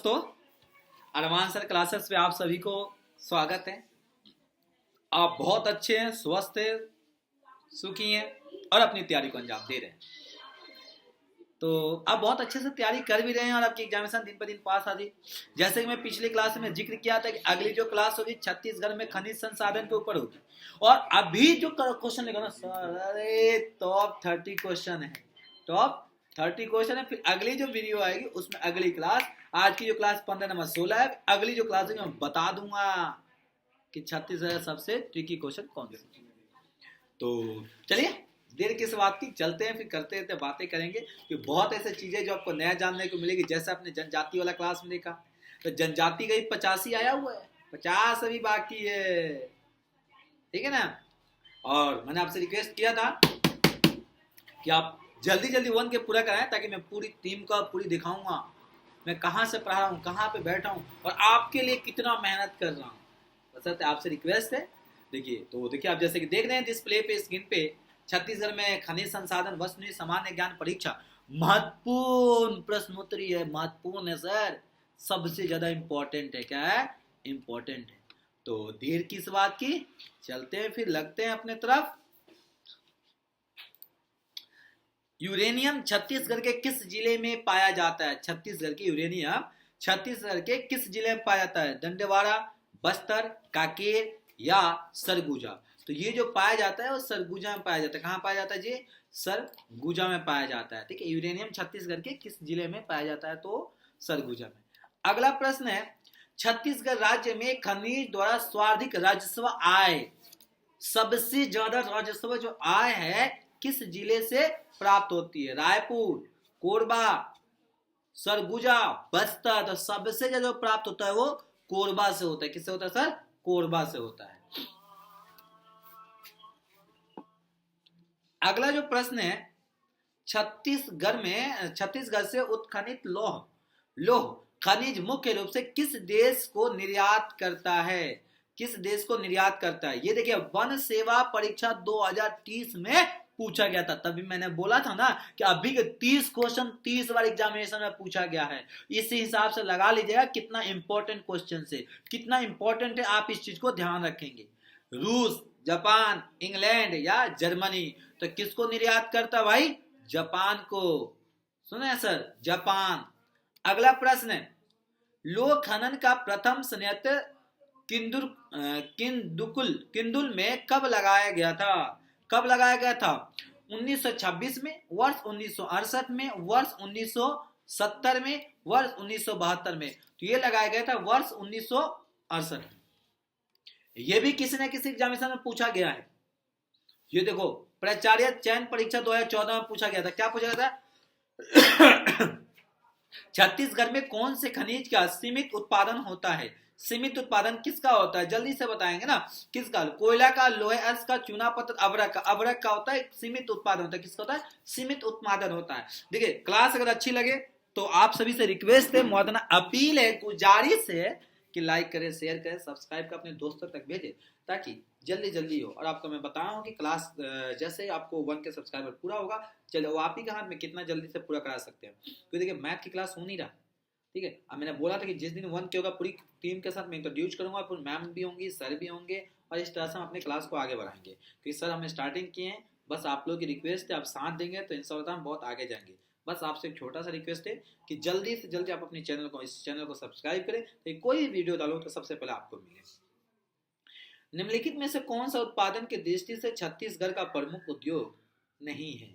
दोस्तों, अरमान sir classes में आप सभी को स्वागत है। आप बहुत अच्छे हैं, स्वस्थ हैं, सुखी हैं और अपनी तैयारी को अंजाम दे रहे हैं। तो आप बहुत अच्छे से तैयारी कर भी रहे हैं और आपकी एग्जामिनेशन दिन पर दिन पास आ रही। जैसे कि मैं पिछले क्लास में जिक्र किया था कि अगली जो क्लास होगी छत्तीसगढ़ में खनिज संसाधन के ऊपर होगी। और अभी जो क्वेश्चन लेगा ना सर, अरे टॉप 30 क्वेश्चन है, टॉप 30 क्वेश्चन है। फिर अगली जो वीडियो आएगी उसमें अगली क्लास, आज की जो क्लास 15 नंबर 16 है, अगली जो क्लास है मैं बता दूंगा कि छत्तीसगढ़ सबसे ट्रिकी क्वेश्चन कौन से। तो चलिए देर किस बात की, चलते हैं, फिर करते रहते बातें करेंगे कि बहुत ऐसे चीजें जो आपको नया जानने को मिलेगी। जैसे आपने जनजाति वाला क्लास में देखा तो जनजाति का ही 85 आया हुआ है, 50 अभी बाकी है, ठीक है ना। और मैंने आपसे रिक्वेस्ट किया था कि आप जल्दी जल्दी वन के पूरा कराएं ताकि मैं पूरी टीम का पूरी दिखाऊंगा मैं कहाँ से पढ़ा रहा हूँ, कहाँ पे बैठा हूँ और आपके लिए कितना मेहनत कर रहा हूँ। बस आपसे रिक्वेस्ट है। देखिए तो देखिए आप जैसे कि देख रहे हैं डिस्प्ले पे, स्क्रीन पे, छत्तीसगढ़ में खनिज संसाधन वस्तुनिधि सामान्य ज्ञान परीक्षा महत्वपूर्ण प्रश्नोत्तरी है। महत्वपूर्ण है सर, सबसे ज्यादा इंपॉर्टेंट है। क्या है? इंपॉर्टेंट है। तो देर किस बात की, चलते हैं फिर, लगते हैं अपने तरफ। यूरेनियम छत्तीसगढ़ के किस जिले में पाया जाता है? छत्तीसगढ़ के यूरेनियम छत्तीसगढ़ के किस जिले में पाया जाता है? दंतेवाड़ा, बस्तर, कांकेर या सरगुजा। तो ये जो पाया जाता है वो सरगुजा में पाया जाता है। कहाँ पाया जाता है जी? सरगुजा में पाया जाता है। ठीक है, यूरेनियम छत्तीसगढ़ के किस जिले में पाया जाता है? तो सरगुजा में। अगला प्रश्न है, छत्तीसगढ़ राज्य में खनिज द्वारा सर्वाधिक राजस्व आय, सबसे ज्यादा राजस्व जो आय है किस जिले से प्राप्त होती है? रायपुर, कोरबा, सरगुजा, बस्तर। तो सबसे ज्यादा प्राप्त होता है वो कोरबा से होता है। किससे होता है सर? कोरबा से होता है। अगला जो प्रश्न है, छत्तीसगढ़ से उत्खनित लौह खनिज मुख्य रूप से किस देश को निर्यात करता है? किस देश को निर्यात करता है? ये देखिए वन सेवा परीक्षा 2030 में पूछा गया था। तभी मैंने बोला था ना कि अभी के 30 क्वेश्चन 30 बार एग्जामिनेशन में पूछा गया है। इसी हिसाब से लगा लीजिएगा कितना इंपॉर्टेंट क्वेश्चन से, कितना इंपॉर्टेंट है, आप इस चीज को ध्यान रखेंगे। रूस, जापान, इंग्लैंड या जर्मनी। तो किसको निर्यात करता भाई? जापान को। सुने सर, जापान। अगला प्रश्न है, लौह खनन का प्रथम संयंत्र किंदुल में कब लगाया गया था? कब लगाया गया था? 1926 में, वर्ष 1968 में, वर्ष 1970 में, वर्ष 1972 में। तो ये लगाया गया था वर्ष 1968 में। ये भी किसी न किसी एग्जामिनेशन में पूछा गया है। ये देखो प्राचार्य चयन परीक्षा 2014 में पूछा गया था। क्या पूछा गया था? छत्तीसगढ़ में कौन से खनिज का सीमित उत्पादन होता है? सीमित उत्पादन किसका होता है? जल्दी से बताएंगे ना। किसका? कोयला का, लोहे अयस्क का, चूना पत्थर, अभ्रक का। अभ्रक का होता है सीमित उत्पादन होता है। किसका होता है? सीमित उत्पादन होता है। देखिए क्लास अगर अच्छी लगे तो आप सभी से रिक्वेस्ट है, मुआदना अपील है, गुजारिश है कि लाइक करें, शेयर करें, सब्सक्राइब करें, अपने दोस्तों तक भेजें ताकि जल्दी जल्दी हो। और आपको मैं बता रहा हूँ कि क्लास जैसे आपको 1 के सब्सक्राइबर पूरा होगा, चलो वो आप ही के हाथ में कितना जल्दी से पूरा करा सकते हैं। क्योंकि देखिए मैथ की क्लास हो नहीं रहा, ठीक है। अब मैंने बोला था कि जिस दिन 1 के होगा पूरी टीम के साथ मैं इंट्रोड्यूस करूंगा, फिर मैम भी होंगी, सर भी होंगे और इस तरह से हम अपने क्लास को आगे बढ़ाएंगे। क्योंकि सर हमने स्टार्टिंग किए हैं, बस आप लोग की रिक्वेस्ट है, आप साथ देंगे तो इंशाल्लाह हम बहुत आगे जाएंगे। बस आपसे एक छोटा सा रिक्वेस्ट है कि जल्दी से जल्दी आप अपने इस चैनल को सब्सक्राइब करें तो कोई वीडियो डालो तो सबसे पहले आपको मिले। निम्नलिखित में से कौन सा उत्पादन की दृष्टि से छत्तीसगढ़ का प्रमुख उद्योग नहीं है?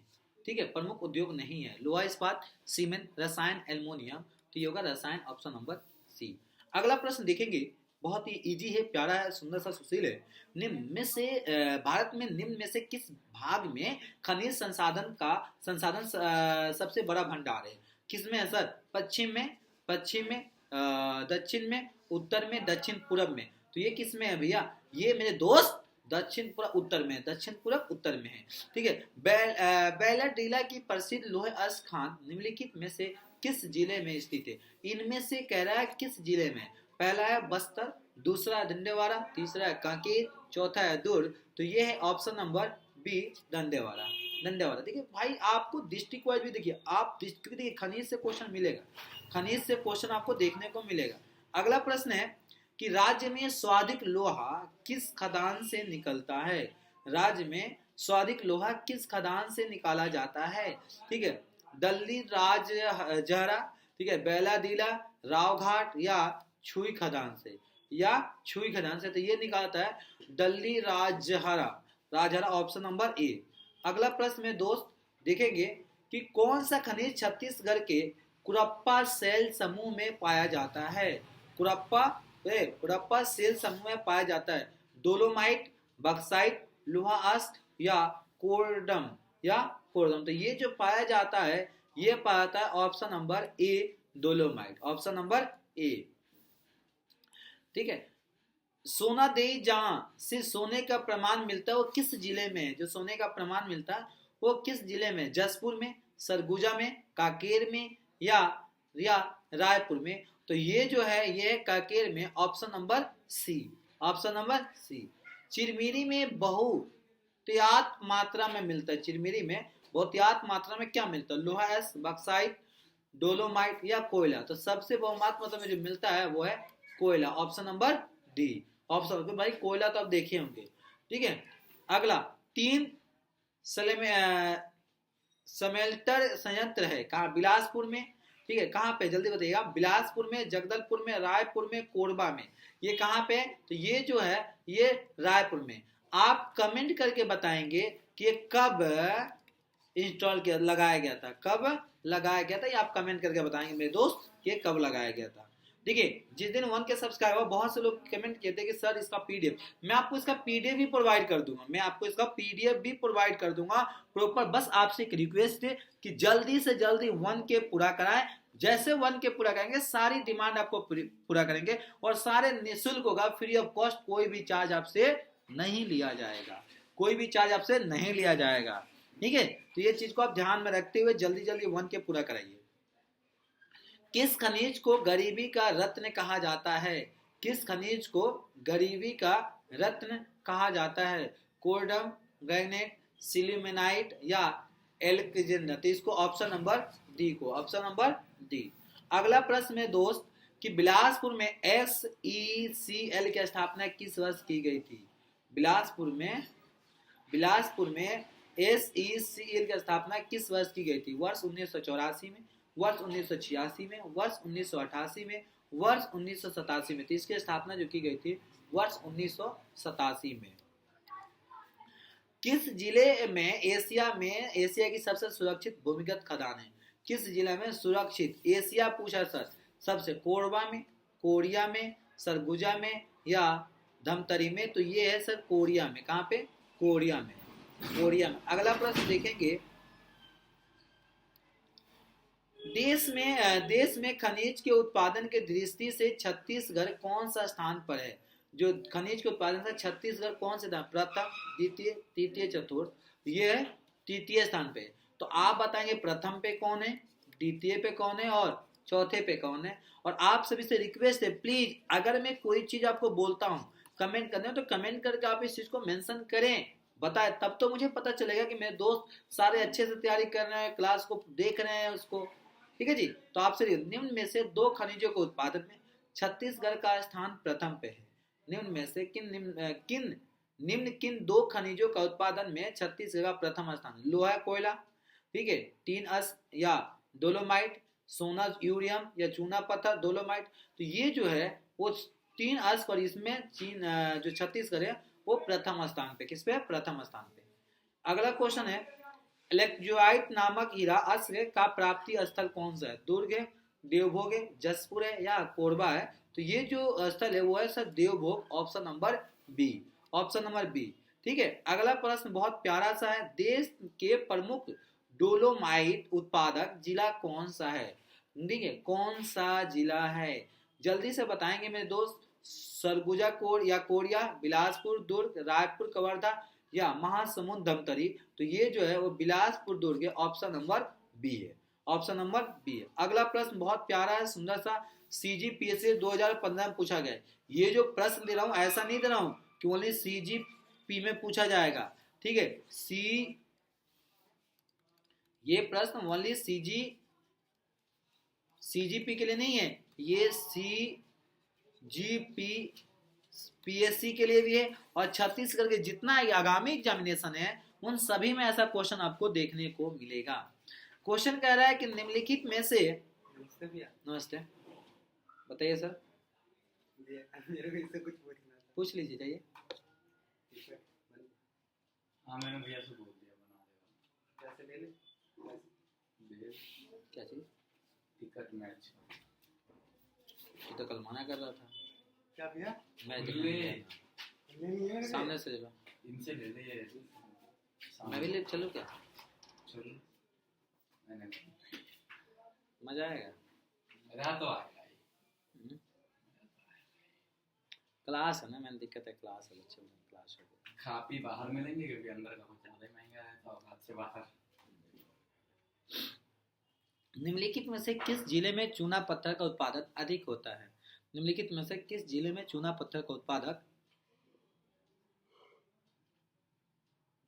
ठीक है, प्रमुख उद्योग नहीं है। लोहा इस्पात, सीमेंट, रसायन, एल्युमिनियम। तो ये होगा रसायन, ऑप्शन नंबर सी। अगला प्रश्न देखेंगे, बहुत ही इजी है, प्यारा है, सुंदर सा, सुशील है। निम्न में से भारत में निम्न में से किस भाग में खनिज संसाधन सबसे बड़ा भंडार है? किसमें है सर? पश्चिम में, दक्षिण में, उत्तर में, दक्षिण पूर्व में। तो ये किस में है भैया? ये मेरे दोस्त दक्षिण पूर्व उत्तर में है, दक्षिण पूर्व उत्तर में है। ठीक है। बैलाडीला की प्रसिद्ध लोहे अयस्क खान निम्नलिखित में से किस जिले में स्थित है? इनमें से कह रहा है किस जिले में? पहला है बस्तर, दूसरा है दंतेवाड़ा, तीसरा है कांकेर, चौथा है दुर्ग। तो ये है ऑप्शन नंबर बी, दंतेवाड़ा। दंडेवाला। देखिए भाई आपको डिस्ट्रिक्ट वाइज भी देखिए, आप डिस्ट्रिक्ट देखिए, खनिज से क्वेश्चन मिलेगा, खनिज से क्वेश्चन आपको देखने को मिलेगा। अगला प्रश्न है कि राज्य में स्वादिक लोहा किस खदान से निकलता है। राज्य में स्वादिक लोहा किस खदान से निकाला जाता है। ठीक है, दल्ली राजहरा, ठीक है, बेलादीला, रावघाट या छुई खदान से, या छुई खदान से। तो ये निकालता है Dalli Rajhara, Rajhara option number A. अगला प्रश्न में दोस्त देखेंगे कि कौन सा खनिज छत्तीसगढ़ के कुरप्पा सेल समूह में पाया जाता है। कुरप्पा सेल समूह में पाया जाता है डोलोमाइट, बक्साइट, लोहा अष्ट या कोरडम, तो ये जो पाया जाता है ये पाया जाता है option number A dolomite, option number A. ठीक है, सोना दे जहां से सोने का प्रमाण मिलता है वो किस जिले में है। जो सोने का प्रमाण मिलता है वो किस जिले में, जसपुर में, सरगुजा में, कांकेर में या रायपुर में। तो ये जो है ये है कांकेर में, option number C, option number C. Chirmiri में बहुतायत मात्रा में मिलता है, चिरमिरी में बहुतायत मात्रा में क्या मिलता है, लोहा एस, बक्साइट, डोलोमाइट या कोयला। तो सबसे बहुमात्रा मात्रा में जो मिलता है वो है कोयला, ऑप्शन नंबर डी, ऑप्शन। तो भाई कोयला तो आप देखे होंगे। ठीक है, अगला 3 समेल्टर संयंत्र है कहाँ, बिलासपुर में। ठीक है, कहाँ पे जल्दी बताइएगा, बिलासपुर में, जगदलपुर में, रायपुर में, कोरबा में। ये कहाँ पे, तो ये जो है ये रायपुर में। आप कमेंट करके बताएंगे कि ये कब इंस्टॉल किया, लगाया गया था, कब लगाया गया था, ये आप कमेंट करके बताएंगे मेरे दोस्त कि ये कब लगाया गया था। देखिए जिस दिन 1 के सब्सक्राइबर, बहुत से लोग कमेंट किए थे कि सर इसका पीडीएफ, मैं आपको इसका पीडीएफ भी प्रोवाइड कर दूंगा, मैं आपको इसका पीडीएफ भी प्रोवाइड कर दूंगा प्रॉपर। बस आपसे एक रिक्वेस्ट है कि जल्दी से जल्दी 1 के पूरा कराएं। जैसे 1 के पूरा करेंगे सारी डिमांड आपको पूरा करेंगे और सारे निःशुल्क होगा, फ्री ऑफ कॉस्ट, कोई भी चार्ज आपसे नहीं लिया जाएगा, कोई भी चार्ज आपसे नहीं लिया जाएगा। ठीक है, तो ये चीज को आप ध्यान में रखते हुए जल्दी जल्दी 1 के पूरा कराइए। किस खनिज को गरीबी का रत्न कहा जाता है। किस खनिज को गरीबी का रत्न कहा जाता है, कोरडम, ग्रेनाइट, सिल्यूमेनाइट या एल्कजेंडर। तो इसको ऑप्शन नंबर डी को, ऑप्शन नंबर डी। अगला प्रश्न में दोस्त कि बिलासपुर में SECL की स्थापना किस वर्ष की गई थी। बिलासपुर में SECL की स्थापना किस वर्ष की गई थी। वर्ष 1984 में, वर्ष 1986 में, वर्ष 1988 में, वर्ष 1987 में। तो इसकी स्थापना जो की गई थी वर्ष 1987 में। किस जिले में एशिया की सबसे सुरक्षित भूमिगत खदान है। किस जिले में सुरक्षित, एशिया पूछा सर, सबसे, कोरबा में, कोरिया में, सरगुजा में या धमतरी में। तो ये है सर कोरिया में, कहाँ पे, कोरिया में, कोरिया में। अगला प्रश्न देखेंगे, देश में खनिज के उत्पादन के दृष्टि से छत्तीसगढ़ कौन सा स्थान पर है। जो खनिज के उत्पादन से छत्तीसगढ़ कौन से स्थान, प्रथम, द्वितीय, तृतीय, चतुर्थ। ये तृतीय स्थान पे। तो आप बताएंगे प्रथम पे कौन है, द्वितीय पे कौन है और चौथे पे कौन है। और आप सभी से रिक्वेस्ट है प्लीज, अगर मैं कोई चीज आपको बोलता हूँ कमेंट करने हो तो कमेंट करके आप इस चीज को मेंशन करें, बताए, तब तो मुझे पता चलेगा कि मेरे दोस्त सारे अच्छे से तैयारी कर रहे हैं, क्लास को देख रहे हैं उसको। ठीक है जी, तो आपसे निम्न में से 2 खनिजों के उत्पादन में छत्तीसगढ़ का स्थान प्रथम पे है। निम्न में से किन 2 खनिजों का उत्पादन में छत्तीसगढ़ का प्रथम स्थान, लोहा कोयला, ठीक है, टीन अस या डोलोमाइट, सोना यूरियम या चूना पत्थर डोलोमाइट। तो ये जो है वो 3 अस पर, इसमें जो छत्तीसगढ़ है वो प्रथम स्थान पे, किस पे, प्रथम स्थान पे। अगला क्वेश्चन है, इलेक्ट्रोलाइट नामक हीरा अश्व का प्राप्ति स्थल कौन सा है। दुर्ग है, देवभोग है, जसपुर है या कोरबा है। तो ये जो स्थल है वो है sir Deobhog, option number B, option number B. ठीक है, अगला प्रश्न बहुत प्यारा सा है, देश के प्रमुख डोलोमाइट उत्पादक जिला कौन सा है। ठीक है, कौन सा जिला है, जल्दी से बताएंगे मेरे दोस्त। सरगुजा या कोरिया, बिलासपुर, दुर्ग, रायपुर, कवर्धा या महासमुंद, धमतरी। तो ये जो है वो बिलासपुर, दुर्ग है, ऑप्शन नंबर बी है, ऑप्शन नंबर बी है। अगला प्रश्न बहुत प्यारा है, सुंदर सा, CGPSC 2015 में पूछा गया। ये जो प्रश्न दे रहा हूं ऐसा नहीं दे रहा हूं कि ओनली CGP में पूछा जाएगा। ठीक है, ये प्रश्न ओनली सीजीपी के लिए नहीं है, ये सीजीपी पीएससी के लिए भी है, और छत्तीसगढ़ के जितना आगामी एग्जामिनेशन है उन सभी में ऐसा क्वेश्चन आपको देखने को मिलेगा। क्वेश्चन कह रहा है कि निम्नलिखित में से, नमस्ते, बताइए सर। मेरे को इससे कुछ पूछना था, पूछ लीजिए, जाइए। हाँ मैंने भैया से बोल दिया, बना देगा। कैसे ले ले? क्या चीज? Ticket match. तो कल मना कर रहा था। क्या भैया? मैं सामने से ले लो, इनसे ले ले। मैं भी ले चलूं क्या? चलो, मैंने मजा आएगा, मजा तो आएगा ही। क्लास है ना, मैंने दिक्कत है, क्लास है, बच्चे क्लास हो। खा पी बाहर मिलेंगे क्योंकि अंदर का कुछ ज्यादा महंगा है, तो हाथ से बाहर। निम्नलिखित में से किस जिले में चूना पत्थर का उत्पादन अधिक होता है? निम्नलिखित में से किस जिले में चूना पत्थर का उत्पादक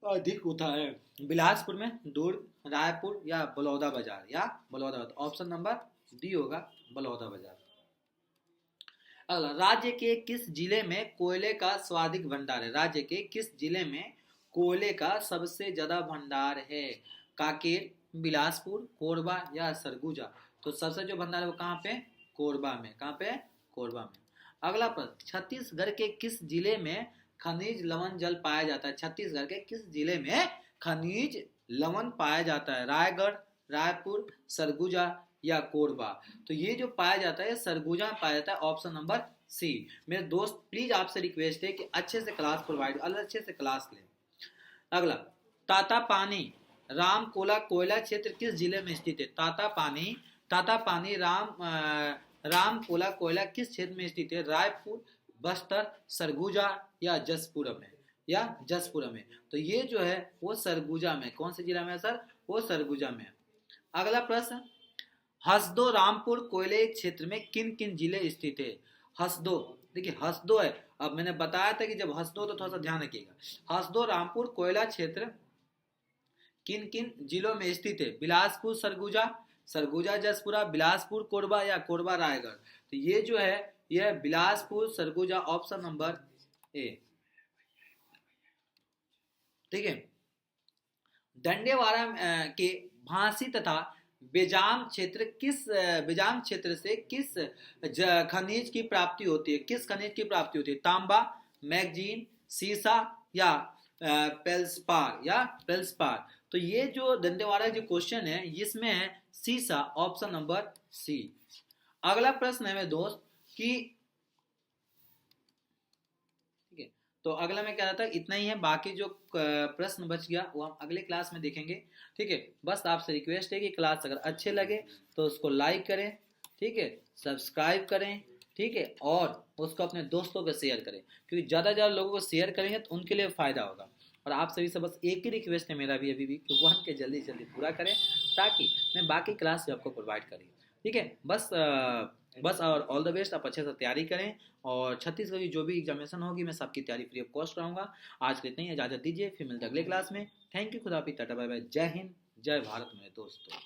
अधिक होता है? बिलासपुर में, दुर्ग, रायपुर या बलौदाबाजार? या बलौदाबाजार। ऑप्शन नंबर डी होगा, बलौदाबाजार। अगला, राज्य के किस जिले में कोयले का सर्वाधिक भंडार है? राज्य के किस जिले में कोयले का सबसे ज्यादा भंडार है? कांकेर, बिलासपुर, कोरबा या सरगुजा? तो सबसे जो भंडार है वो कहाँ पे? कोरबा में। कहाँ पे? कोरबा में। अगला प्रश्न, छत्तीसगढ़ के किस जिले में खनिज लवण जल पाया जाता है? छत्तीसगढ़ के किस जिले में खनिज लवण पाया जाता है? रायगढ़, रायपुर, सरगुजा या कोरबा? तो ये जो पाया जाता है सरगुजा में पाया जाता है, ऑप्शन नंबर सी। मेरे दोस्त प्लीज आपसे रिक्वेस्ट है कि अच्छे से क्लास प्रोवाइड, अच्छे से क्लास लें। अगला, तातापानी रामकोला कोयला क्षेत्र किस जिले में स्थित है? तातापानी रामकोला कोयला किस क्षेत्र में स्थित है? रायपुर, बस्तर, सरगुजा या जसपुर में? या जसपुर में। तो ये जो है वो सरगुजा में। कौन से जिला में है सर? वो सरगुजा में। अगला प्रश्न, हसदो रामपुर कोयले क्षेत्र में किन किन जिले स्थित है? हसदो, देखिए हसदो है, अब मैंने बताया था कि जब हसदो तो थोड़ा सा ध्यान रखिएगा। हसदो रामपुर कोयला क्षेत्र किन किन जिलों में स्थित है? बिलासपुर सरगुजा, सरगुजा जसपुरा, बिलासपुर कोरबा या कोरबा रायगढ़? तो ये जो है यह Bilaspur Surguja, option number A. ठीक है। दंडेवाड़ा के भांसी तथा बेजाम क्षेत्र से किस खनिज की प्राप्ति होती है? किस खनिज की प्राप्ति होती है? तांबा, मैग्नीज, सीसा या पेल्सपार? तो ये जो दंडेवाड़ा जो क्वेश्चन है इसमें है सीसा, ऑप्शन नंबर सी। अगला प्रश्न है मेरे दोस्त कि, ठीक है, तो अगला मैं कह रहा था इतना ही है, बाकी जो प्रश्न बच गया वो हम अगले क्लास में देखेंगे। ठीक है, बस आपसे रिक्वेस्ट है कि क्लास अगर अच्छे लगे तो उसको लाइक करें, ठीक है, सब्सक्राइब करें, ठीक है, और उसको अपने दोस्तों को शेयर करें, क्योंकि ज़्यादा ज़्यादा लोगों को शेयर करेंगे तो उनके लिए फ़ायदा होगा। और आप सभी से बस एक ही रिक्वेस्ट है मेरा भी अभी भी कि 1 के जल्दी जल्दी पूरा करें ताकि मैं बाकी क्लास भी आपको प्रोवाइड करें। ठीक है, बस और ऑल द बेस्ट। आप अच्छे से तैयारी करें, और छत्तीसगढ़ की जो भी एग्जामिनेशन होगी मैं सबकी तैयारी फ्री ऑफ कॉस्ट रहूँगा। आज के इतना ही, इजाज़त दीजिए, फिर मिलते अगले क्लास में। थैंक यू, खुदा हाफिज़, टाटा बाय बाय, जय हिंद, जय भारत मेरे दोस्तों।